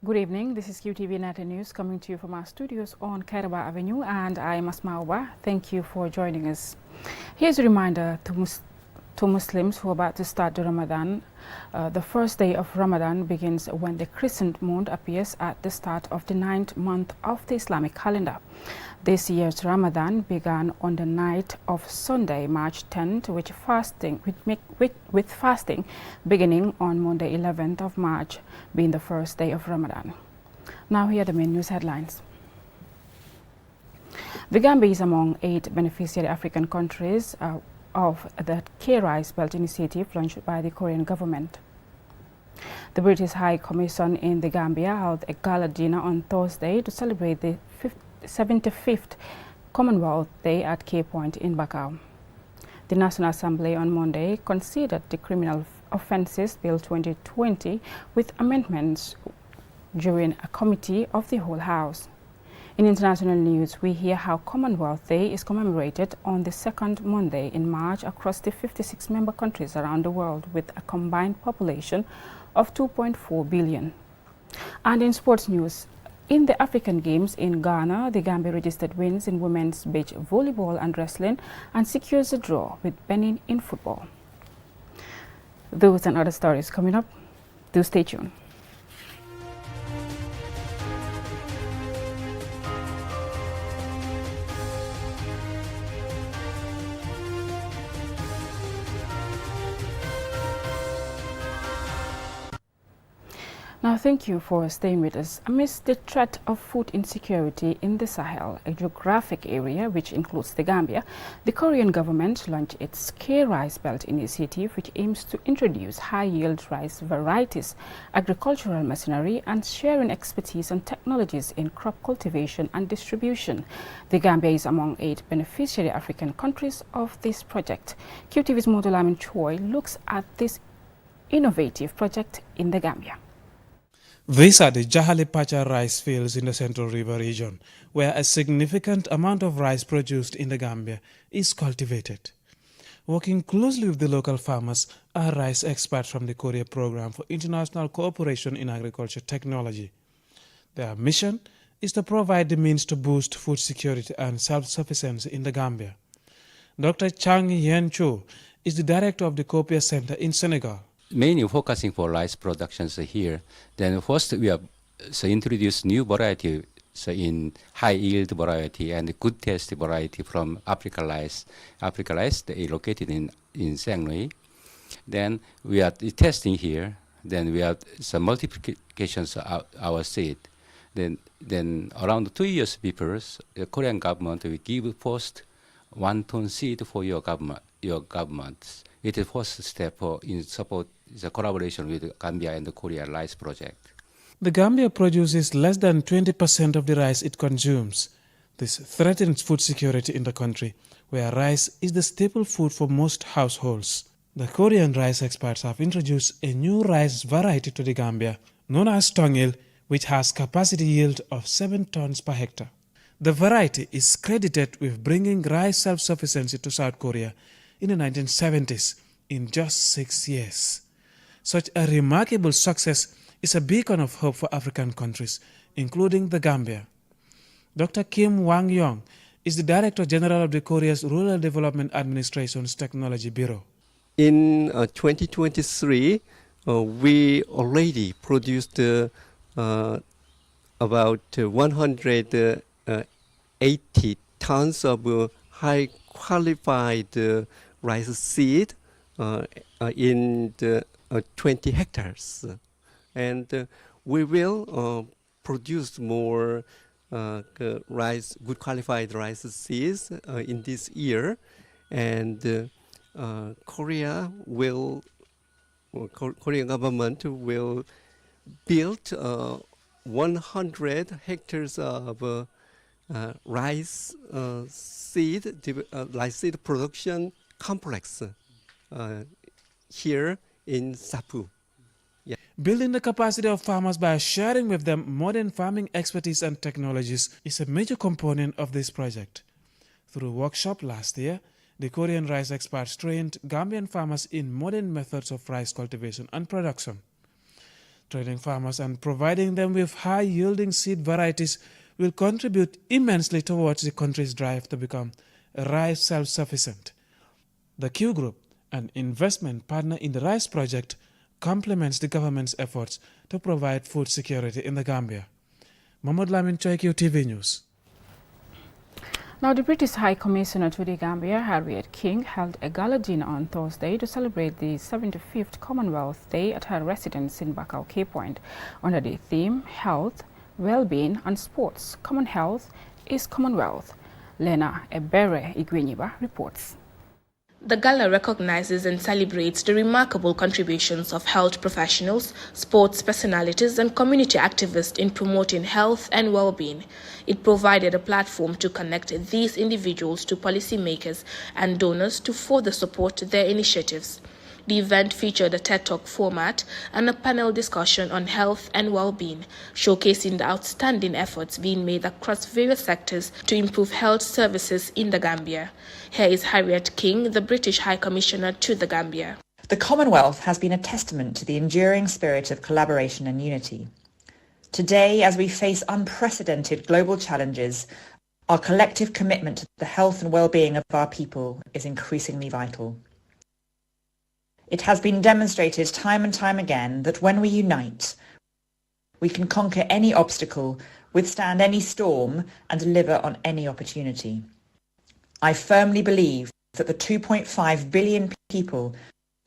Good evening, this is QTV Nata News coming to you from our studios on Kairaba Avenue, and I am Asma Uba. Thank you for joining us. Here's a reminder to Muslims who are about to start the Ramadan. The first day of Ramadan begins when the crescent moon appears at the start of the 9th month of the Islamic calendar. This year's Ramadan began on the night of Sunday, March 10th, with fasting beginning on Monday, 11th of March, being the first day of Ramadan. Now here are the main news headlines. The Gambia is among 8 beneficiary African countries of the K-Rice Belt Initiative launched by the Korean government. The British High Commission in the Gambia held a gala dinner on Thursday to celebrate the 75th Commonwealth Day at Cape Point in Bakau. The National Assembly on Monday considered the Criminal Offences Bill 2020 with amendments during a committee of the whole House. In international news, we hear how Commonwealth Day is commemorated on the second Monday in March across the 56 member countries around the world with a combined population of 2.4 billion. And in sports news, in the African Games in Ghana, the Gambia registered wins in women's beach volleyball and wrestling and secures a draw with Benin in football. Those and other stories coming up. Do stay tuned. Now, thank you for staying with us. Amidst the threat of food insecurity in the Sahel, a geographic area which includes the Gambia, the Korean government launched its K-Rice Belt Initiative, which aims to introduce high-yield rice varieties, agricultural machinery, and sharing expertise and technologies in crop cultivation and distribution. The Gambia is among 8 beneficiary African countries of this project. QTV's Modulamin Choi looks at this innovative project in the Gambia. These are the Jahale Pacha rice fields in the Central River region, where a significant amount of rice produced in the Gambia is cultivated. Working closely with the local farmers are rice experts from the Korea Program for International Cooperation in Agriculture Technology. Their mission is to provide the means to boost food security and self-sufficiency in the Gambia. Dr. Chang Yen Cho is the director of the Copia Center in Senegal. Mainly focusing for rice productions here. Then first we have introduced new variety in high yield variety and good taste variety from Africa rice. Africa rice they located in Saint Louis. Then we are testing here. Then we have some multiplications of our seed. Then around 2 years before, the Korean government will give first 1 ton seed for your government. It is first step in support the collaboration with Gambia and the Korea rice project. The Gambia produces less than 20% of the rice it consumes. This threatens food security in the country, where rice is the staple food for most households. The Korean rice experts have introduced a new rice variety to the Gambia, known as Tongil, which has capacity yield of 7 tons per hectare. The variety is credited with bringing rice self-sufficiency to South Korea in the 1970s in just 6 years. Such a remarkable success is a beacon of hope for African countries, including the Gambia. Dr. Kim Wang-yong is the Director General of the Korea's Rural Development Administration's Technology Bureau. In 2023, we already produced about 180 tons of high qualified rice seed in the 20 hectares. And we will produce more good qualified rice seeds in this year. And Korean government will build 100 hectares of rice seed production complex here in Sapu. Yeah. Building the capacity of farmers by sharing with them modern farming expertise and technologies is a major component of this project. Through a workshop last year, the Korean rice experts trained Gambian farmers in modern methods of rice cultivation and production. Training farmers and providing them with high-yielding seed varieties will contribute immensely towards the country's drive to become rice self-sufficient. The Q Group, an investment partner in the rice project, complements the government's efforts to provide food security in the Gambia. Mahmoud Lamin Choi, QTV News. Now, the British High Commissioner to the Gambia, Harriet King, held a gala dinner on Thursday to celebrate the 75th Commonwealth Day at her residence in Bakau Cape Point under the theme Health, Well-being and Sports. Common Health is Commonwealth. Lena Ebere Igwenyiba reports. The gala recognizes and celebrates the remarkable contributions of health professionals, sports personalities, and community activists in promoting health and well-being. It provided a platform to connect these individuals to policymakers and donors to further support their initiatives. The event featured a TED Talk format and a panel discussion on health and well-being, showcasing the outstanding efforts being made across various sectors to improve health services in the Gambia. Here is Harriet King, the British High Commissioner to the Gambia. The Commonwealth has been a testament to the enduring spirit of collaboration and unity. Today, as we face unprecedented global challenges, our collective commitment to the health and well-being of our people is increasingly vital. It has been demonstrated time and time again that when we unite, we can conquer any obstacle, withstand any storm, and deliver on any opportunity. I firmly believe that the 2.5 billion people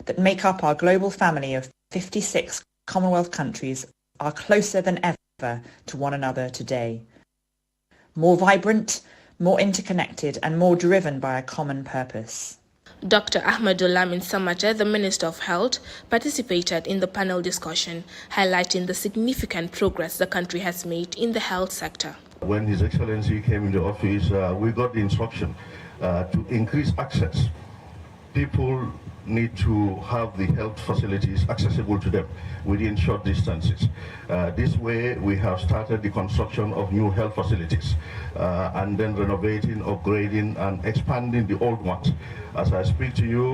that make up our global family of 56 Commonwealth countries are closer than ever to one another today. More vibrant, more interconnected, and more driven by a common purpose. Dr. Ahmadul Lamin Samata, the Minister of Health, participated in the panel discussion, highlighting the significant progress the country has made in the health sector. When His Excellency came into office, we got the instruction to increase access. People need to have the health facilities accessible to them within short distances. This way, we have started the construction of new health facilities and then renovating, upgrading, and expanding the old ones. As I speak to you,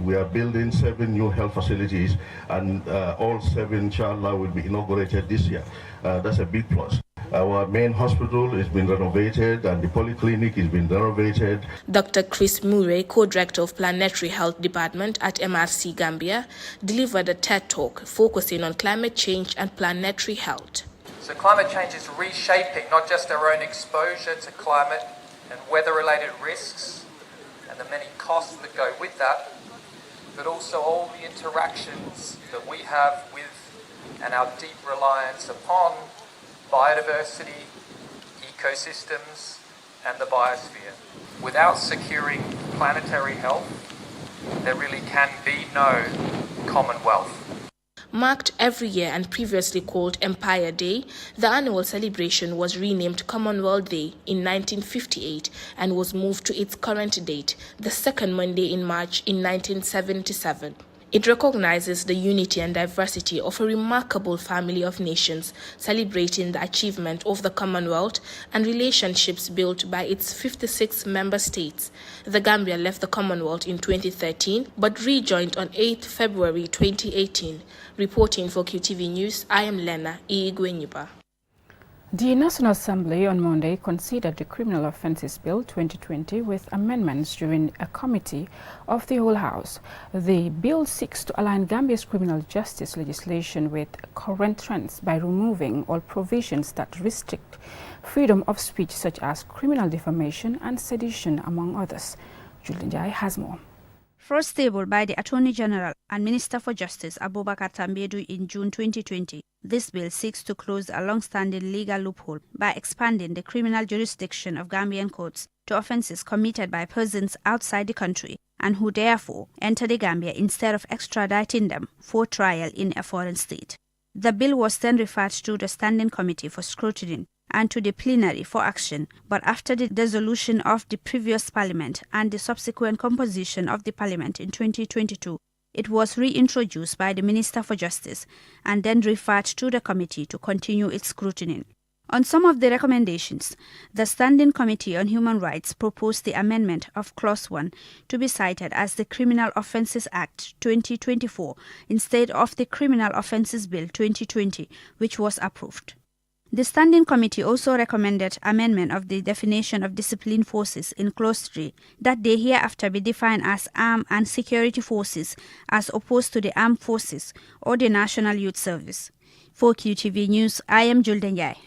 we are building 7 new health facilities, and all 7, inshallah, will be inaugurated this year. That's a big plus. Our main hospital has been renovated and the polyclinic has been renovated. Dr. Chris Murray, co-director of Planetary Health Department at MRC Gambia, delivered a TED Talk focusing on climate change and planetary health. So climate change is reshaping not just our own exposure to climate and weather-related risks and the many costs that go with that, but also all the interactions that we have with and our deep reliance upon biodiversity, ecosystems, and the biosphere. Without securing planetary health, there really can be no Commonwealth. Marked every year and previously called Empire Day, the annual celebration was renamed Commonwealth Day in 1958 and was moved to its current date, the second Monday in March in 1977. It recognizes the unity and diversity of a remarkable family of nations, celebrating the achievement of the Commonwealth and relationships built by its 56 member states. The Gambia left the Commonwealth in 2013 but rejoined on 8 February 2018. Reporting for QTV News, I am Lena Igwenyiba. The National Assembly on Monday considered the Criminal Offences Bill 2020 with amendments during a committee of the whole House. The bill seeks to align Gambia's criminal justice legislation with current trends by removing all provisions that restrict freedom of speech, such as criminal defamation and sedition, among others. Julian Jai has more. First tabled by the Attorney General and Minister for Justice Abubakar Tambiedu in June 2020, this bill seeks to close a long-standing legal loophole by expanding the criminal jurisdiction of Gambian courts to offences committed by persons outside the country and who therefore enter the Gambia instead of extraditing them for trial in a foreign state. The bill was then referred to the Standing Committee for scrutiny and to the plenary for action, but after the dissolution of the previous parliament and the subsequent composition of the parliament in 2022, it was reintroduced by the Minister for Justice and then referred to the committee to continue its scrutiny. On some of the recommendations, the Standing Committee on Human Rights proposed the amendment of Clause 1 to be cited as the Criminal Offences Act 2024 instead of the Criminal Offences Bill 2020, which was approved. The Standing Committee also recommended amendment of the definition of disciplined forces in Clause 3, that they hereafter be defined as armed and security forces as opposed to the armed forces or the National Youth Service. For QTV News, I am Julden Yai.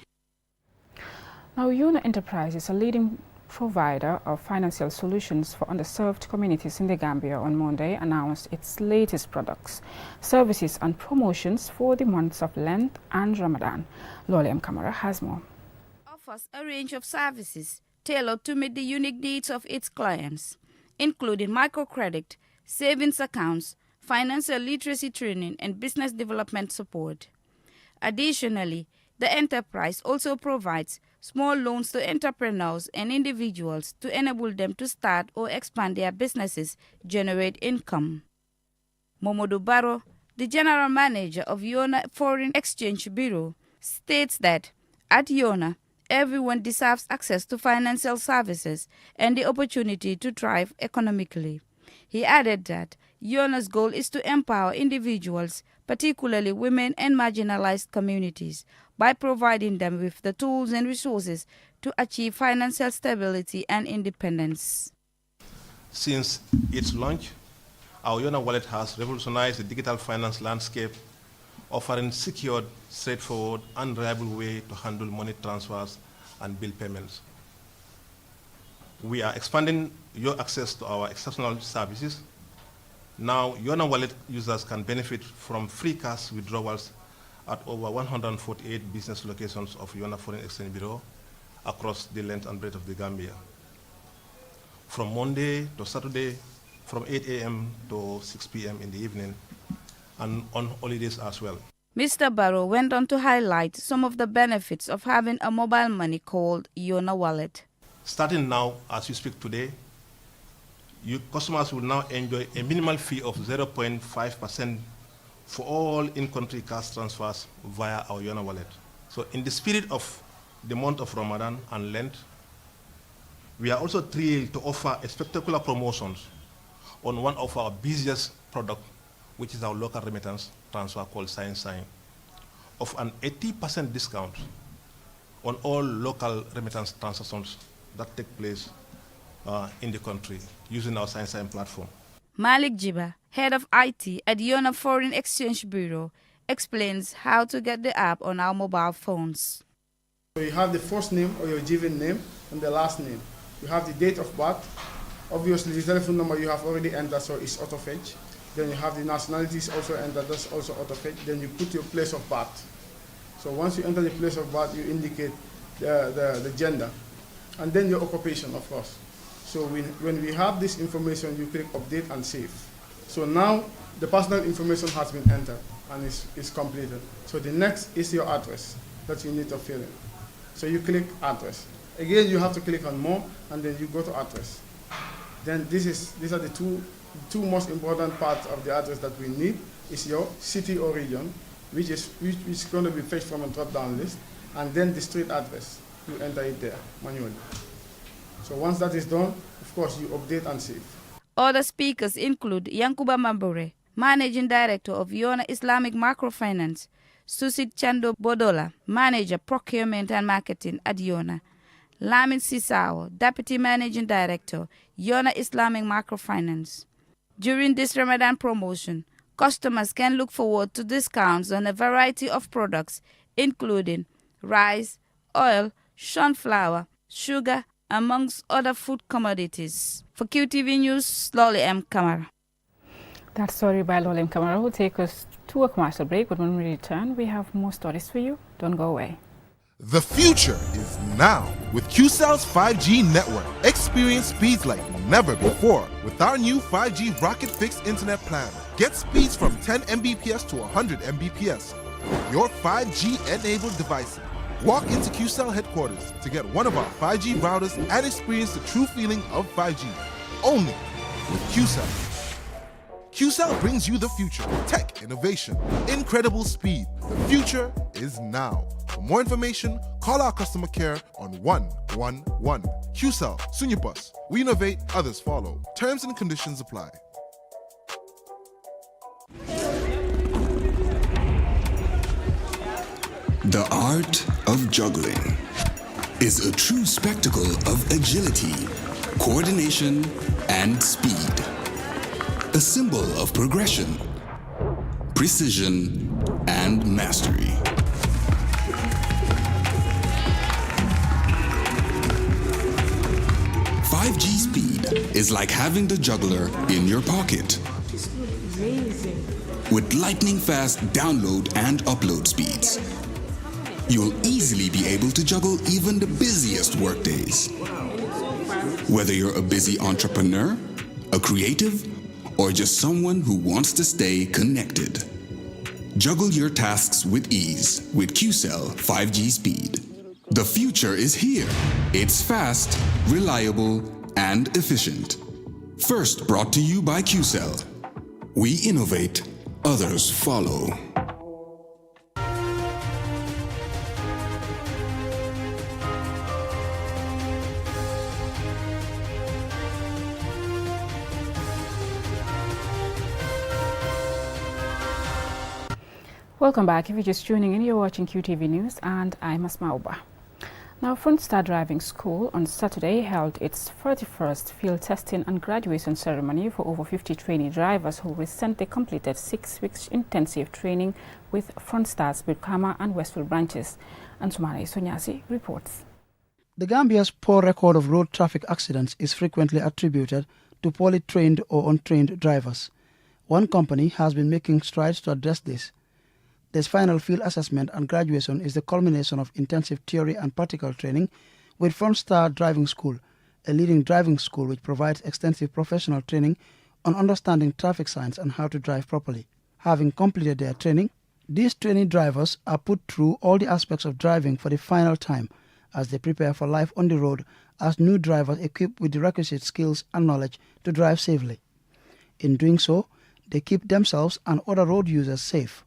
Now, Yona Enterprises, a leading provider of financial solutions for underserved communities in the Gambia, on Monday announced its latest products, services and promotions for the months of Lent and Ramadan. Lolem Kamara has more. Offers a range of services tailored to meet the unique needs of its clients, including microcredit, savings accounts, financial literacy training, and business development support. Additionally, the enterprise also provides small loans to entrepreneurs and individuals to enable them to start or expand their businesses, generate income. Momodu Barrow, the general manager of Yona Foreign Exchange Bureau, states that at Yona, everyone deserves access to financial services and the opportunity to thrive economically. He added that Yona's goal is to empower individuals, particularly women and marginalized communities, by providing them with the tools and resources to achieve financial stability and independence. Since its launch, our Yona wallet has revolutionized the digital finance landscape, offering secured, straightforward, and reliable way to handle money transfers and bill payments. We are expanding your access to our exceptional services. Now, Yona wallet users can benefit from free cash withdrawals at over 148 business locations of Yona Foreign Exchange Bureau across the length and breadth of the Gambia. From Monday to Saturday, from 8 a.m. to 6 p.m. in the evening, and on holidays as well. Mr. Barrow went on to highlight some of the benefits of having a mobile money called Yona Wallet. Starting now, as we speak today, customers will now enjoy a minimal fee of 0.5% for all in-country cash transfers via our Yona Wallet. So in the spirit of the month of Ramadan and Lent, we are also thrilled to offer a spectacular promotions on one of our busiest products, which is our local remittance transfer called Sign, of an 80% discount on all local remittance transactions that take place in the country using our Sign platform. Malik Jiba, head of IT at Yona Foreign Exchange Bureau, explains how to get the app on our mobile phones. So you have the first name or your given name and the last name. You have the date of birth. Obviously, the telephone number you have already entered, so it's auto-fetch. Then you have the nationalities also entered, that's also auto-fetch. Then you put your place of birth. So once you enter the place of birth, you indicate the gender. And then your occupation, of course. So when we have this information, you click update and save. So now the personal information has been entered and is completed. So the next is your address that you need to fill in. So you click address. Again, you have to click on more, and then you go to address. Then these are the two most important parts of the address that we need is your city or region, which is going to be fetched from a drop-down list, and then the street address. You enter it there manually. So once that is done, of course, you update and save. Other speakers include Yankuba Mambure, Managing Director of Yona Islamic Microfinance, Susit Chando Bodola, Manager Procurement and Marketing at Yona, Lamin Sisao, Deputy Managing Director, Yona Islamic Microfinance. During this Ramadan promotion, customers can look forward to discounts on a variety of products, including rice, oil, sunflower, sugar, amongst other food commodities. For QTV News, Lolly M. Kamara. That story by Lolly M. Kamara will take us to a commercial break, but when we return, we have more stories for you. Don't go away. The future is now with QCell's 5G network. Experience speeds like never before with our new 5G Rocket Fixed Internet plan. Get speeds from 10 Mbps to 100 Mbps. Your 5G-enabled devices. Walk into QCell headquarters to get one of our 5G routers and experience the true feeling of 5G. Only with QCell. QCell brings you the future. Tech innovation. Incredible speed. The future is now. For more information, call our customer care on 111. QCell, Sunyabus. We innovate, others follow. Terms and conditions apply. The art of juggling is a true spectacle of agility, coordination, and speed. A symbol of progression, precision, and mastery. "5G speed is like having the juggler in your pocket. With lightning-fast download and upload speeds, you'll easily be able to juggle even the busiest workdays. Whether you're a busy entrepreneur, a creative, or just someone who wants to stay connected. Juggle your tasks with ease with QCell 5G speed. The future is here. It's fast, reliable, and efficient. First brought to you by QCell. We innovate, others follow. Welcome back. If you're just tuning in, you're watching QTV News and I'm Asma Uba. Now, Front Star Driving School on Saturday held its 31st field testing and graduation ceremony for over 50 trainee drivers who recently completed 6 weeks intensive training with Front Star's Birkama and Westfield branches. And Sumare Sonyasi reports. The Gambia's poor record of road traffic accidents is frequently attributed to poorly trained or untrained drivers. One company has been making strides to address this. This final field assessment and graduation is the culmination of intensive theory and practical training with Front Star Driving School, a leading driving school which provides extensive professional training on understanding traffic signs and how to drive properly. Having completed their training, these trainee drivers are put through all the aspects of driving for the final time as they prepare for life on the road as new drivers equipped with the requisite skills and knowledge to drive safely. In doing so, they keep themselves and other road users safe.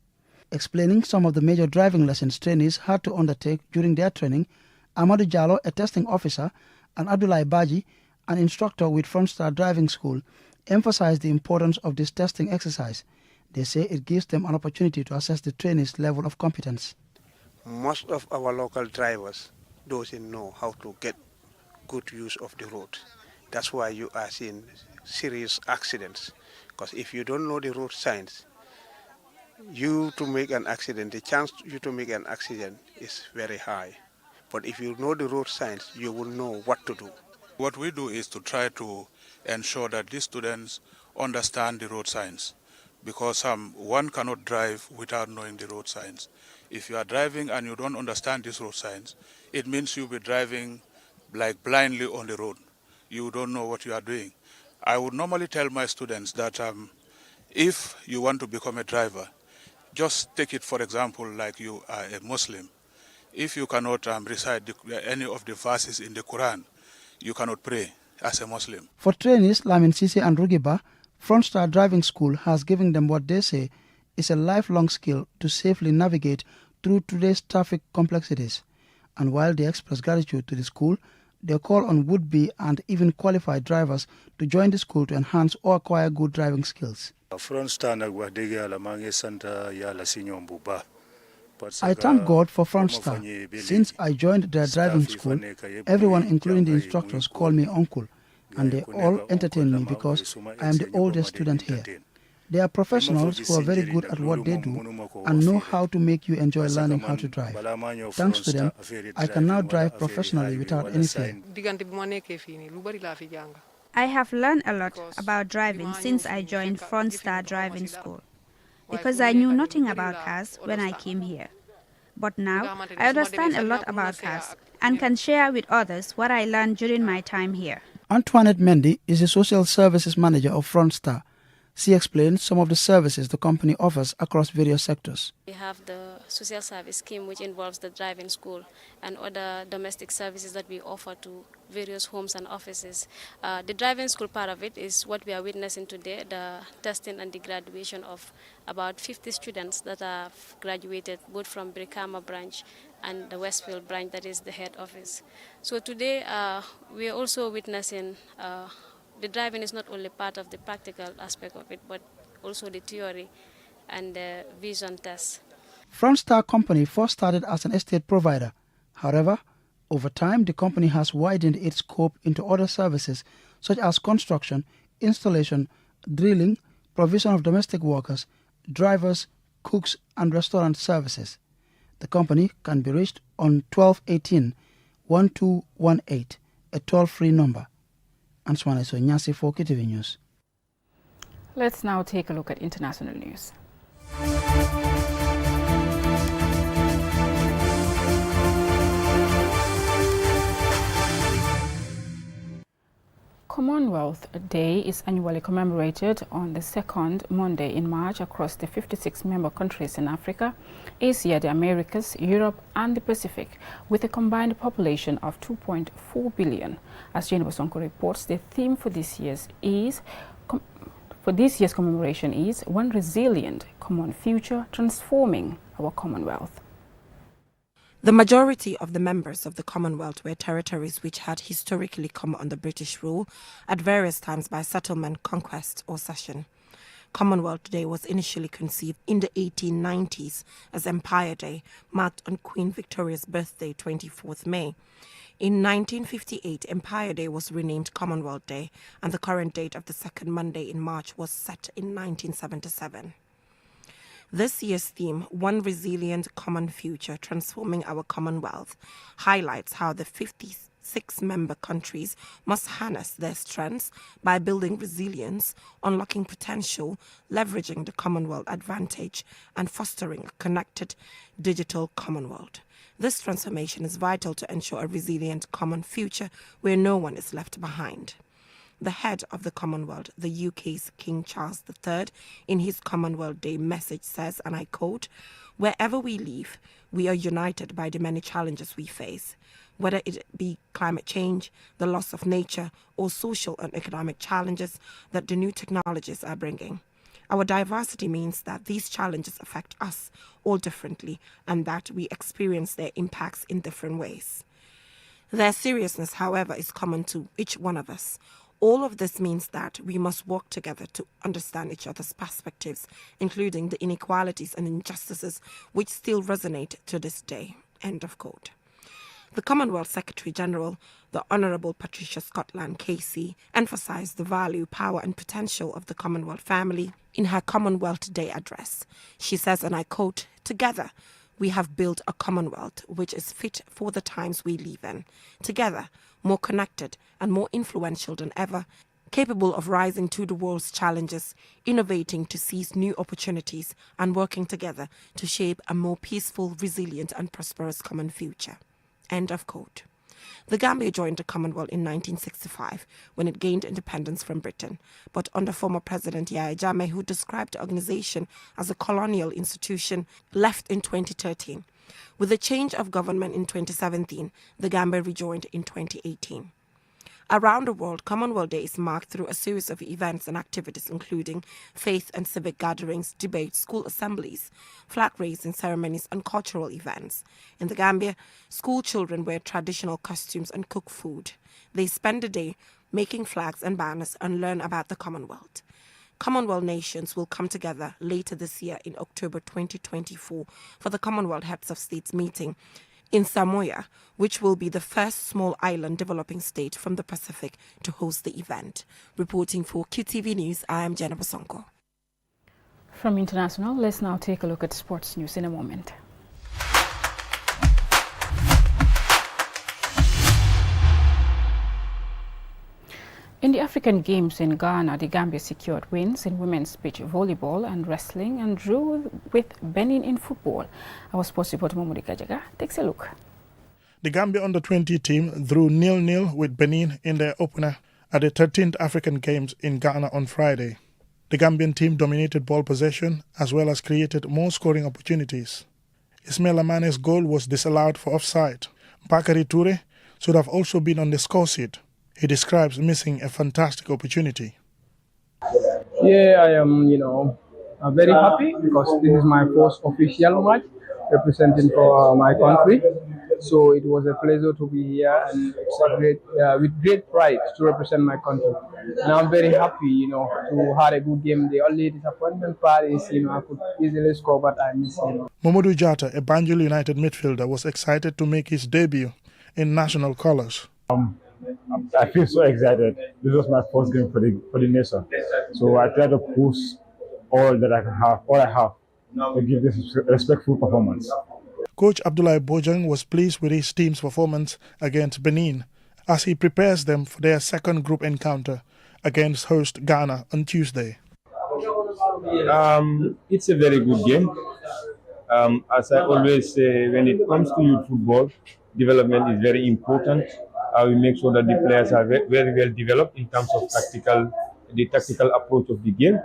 Explaining some of the major driving lessons trainees had to undertake during their training, Amadou Jallo, a testing officer, and Abdoulaye Baji, an instructor with Front Star Driving School, emphasized the importance of this testing exercise. They say it gives them an opportunity to assess the trainees' level of competence. Most of our local drivers doesn't know how to get good use of the road. That's why you are seeing serious accidents. Because if you don't know the road signs, you to make an accident, the chance you to make an accident is very high. But if you know the road signs, you will know what to do. What we do is to try to ensure that these students understand the road signs, because one cannot drive without knowing the road signs. If you are driving and you don't understand these road signs, it means you'll be driving like blindly on the road. You don't know what you are doing. I would normally tell my students that if you want to become a driver, just take it for example like you are a Muslim. If you cannot recite any of the verses in the Quran, you cannot pray as a Muslim. For trainees Lamin Sisi and Rugiba, Front Star Driving School has given them what they say is a lifelong skill to safely navigate through today's traffic complexities. And while they express gratitude to the school, they call on would-be and even qualified drivers to join the school to enhance or acquire good driving skills. I thank God for Front Star. Since I joined their driving school, everyone, including the instructors, call me uncle, and they all entertain me because I am the oldest student here. They are professionals who are very good at what they do and know how to make you enjoy learning how to drive. Thanks to them, I can now drive professionally without any fear. I have learned a lot about driving since I joined Front Star Driving School, because I knew nothing about cars when I came here. But now, I understand a lot about cars and can share with others what I learned during my time here. Antoinette Mendy is the Social Services Manager of Front Star. She explained some of the services the company offers across various sectors. We have the social service scheme, which involves the driving school and other domestic services that we offer to various homes and offices. The driving school part of it is what we are witnessing today, the testing and the graduation of about 50 students that have graduated both from Brikama branch and the Westfield branch, that is the head office. So today we are also witnessing the driving is not only part of the practical aspect of it, but also the theory and the vision tests. Frontstar Company first started as an estate provider. However, over time, the company has widened its scope into other services such as construction, installation, drilling, provision of domestic workers, drivers, cooks, and restaurant services. The company can be reached on 1218-1218, a toll-free number. Answana Sonyasi for KTV News. Let's now take a look at international news. Commonwealth Day is annually commemorated on the second Monday in March across the 56 member countries in Africa, Asia, the Americas, Europe and the Pacific, with a combined population of 2.4 billion. As Jane Bosonko reports, the theme for this year's commemoration is One Resilient Common Future, Transforming Our Commonwealth. The majority of the members of the Commonwealth were territories which had historically come under British rule at various times by settlement, conquest or cession. Commonwealth Day was initially conceived in the 1890s as Empire Day, marked on Queen Victoria's birthday, 24th May. In 1958, Empire Day was renamed Commonwealth Day, and the current date of the second Monday in March was set in 1977. This year's theme, One Resilient Common Future, Transforming Our Commonwealth, highlights how the 56 member countries must harness their strengths by building resilience, unlocking potential, leveraging the Commonwealth advantage, and fostering a connected digital Commonwealth. This transformation is vital to ensure a resilient common future where no one is left behind. The head of the Commonwealth, the UK's King Charles III, in his Commonwealth Day message says, and I quote, "Wherever we live, we are united by the many challenges we face, whether it be climate change, the loss of nature, or social and economic challenges that the new technologies are bringing. Our diversity means that these challenges affect us all differently and that we experience their impacts in different ways. Their seriousness, however, is common to each one of us. All of this means that we must work together to understand each other's perspectives, including the inequalities and injustices which still resonate to this day." End of quote. The Commonwealth Secretary-General, the Honourable Patricia Scotland Casey, emphasised the value, power and potential of the Commonwealth family in her Commonwealth Day address. She says, and I quote, "Together, we have built a Commonwealth which is fit for the times we live in. Together, more connected and more influential than ever, capable of rising to the world's challenges, innovating to seize new opportunities, and working together to shape a more peaceful, resilient and prosperous common future." End of quote. The Gambia joined the Commonwealth in 1965 when it gained independence from Britain, but under former President Yahya Jammeh, who described the organization as a colonial institution, left in 2013. With the change of government in 2017, the Gambia rejoined in 2018. Around the world, Commonwealth Day is marked through a series of events and activities including faith and civic gatherings, debates, school assemblies, flag-raising ceremonies and cultural events. In the Gambia, school children wear traditional costumes and cook food. They spend the day making flags and banners and learn about the Commonwealth. Commonwealth nations will come together later this year in October 2024 for the Commonwealth Heads of States meeting in Samoa, which will be the first small island developing state from the Pacific to host the event. Reporting for QTV News, I am Jenna Bosonko. From international, let's now take a look at sports news in a moment. In the African Games in Ghana, the Gambia secured wins in women's beach volleyball and wrestling and drew with Benin in football. Our sports reporter Momodi Kajaga takes a look. The Gambia under-20 team drew 0-0 with Benin in their opener at the 13th African Games in Ghana on Friday. The Gambian team dominated ball possession as well as created more scoring opportunities. Ismail Amane's goal was disallowed for offside. Bakary Toure should have also been on the score sheet. He describes missing a fantastic opportunity. Yeah, I am, I'm very happy because this is my first official match representing for my country. So it was a pleasure to be here, and it's a with great pride to represent my country. And I'm very happy, to have a good game. The only disappointment part is, I could easily score, but I missed. Mamadou Jatta, a Banjul United midfielder, was excited to make his debut in national colours. I feel so excited. This was my first game for the nation. So I try to push all I have to give this respectful performance. Coach Abdoulaye Bojang was pleased with his team's performance against Benin as he prepares them for their second group encounter against host Ghana on Tuesday. It's a very good game. As I always say, when it comes to youth football, development is very important. We make sure that the players are very well developed in terms of the tactical approach of the game.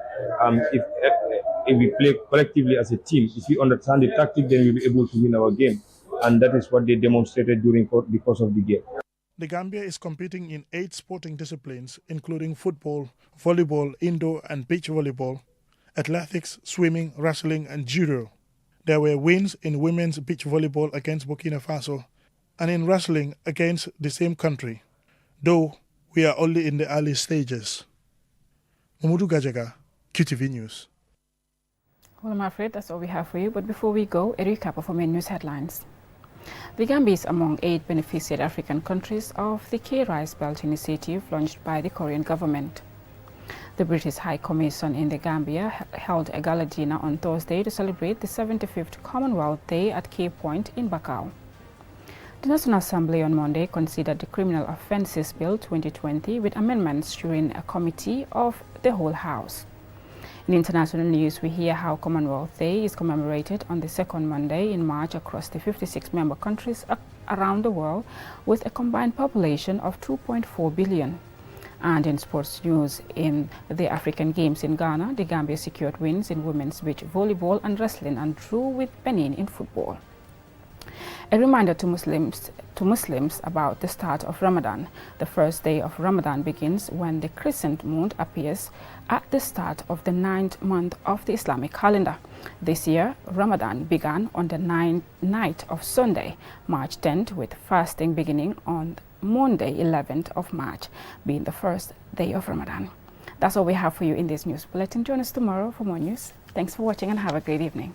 If we play collectively as a team, if we understand the tactic, then we'll be able to win our game. And that is what they demonstrated during the course of the game. The Gambia is competing in 8 sporting disciplines, including football, volleyball, indoor and beach volleyball, athletics, swimming, wrestling and judo. There were wins in women's beach volleyball against Burkina Faso and in wrestling against the same country, though we are only in the early stages. Mamadou Gajaga, QTV News. Well, I'm afraid that's all we have for you, but before we go, a recap of our main news headlines. The Gambia is among 8 beneficiary African countries of the K-Rice Belt initiative launched by the Korean government. The British High Commission in the Gambia held a gala dinner on Thursday to celebrate the 75th Commonwealth Day at Cape Point in Bakau. The National Assembly on Monday considered the Criminal Offences Bill 2020 with amendments during a committee of the whole House. In international news, we hear how Commonwealth Day is commemorated on the second Monday in March across the 56 member countries around the world with a combined population of 2.4 billion. And in sports news, in the African Games in Ghana, the Gambia secured wins in women's beach volleyball and wrestling and drew with Benin in football. A reminder to Muslims about the start of Ramadan. The first day of Ramadan begins when the crescent moon appears at the start of the 9th month of the Islamic calendar. This year, Ramadan began on the night of Sunday, March 10th, with fasting beginning on Monday, 11th of March, being the first day of Ramadan. That's all we have for you in this news bulletin. Join us tomorrow for more news. Thanks for watching and have a great evening.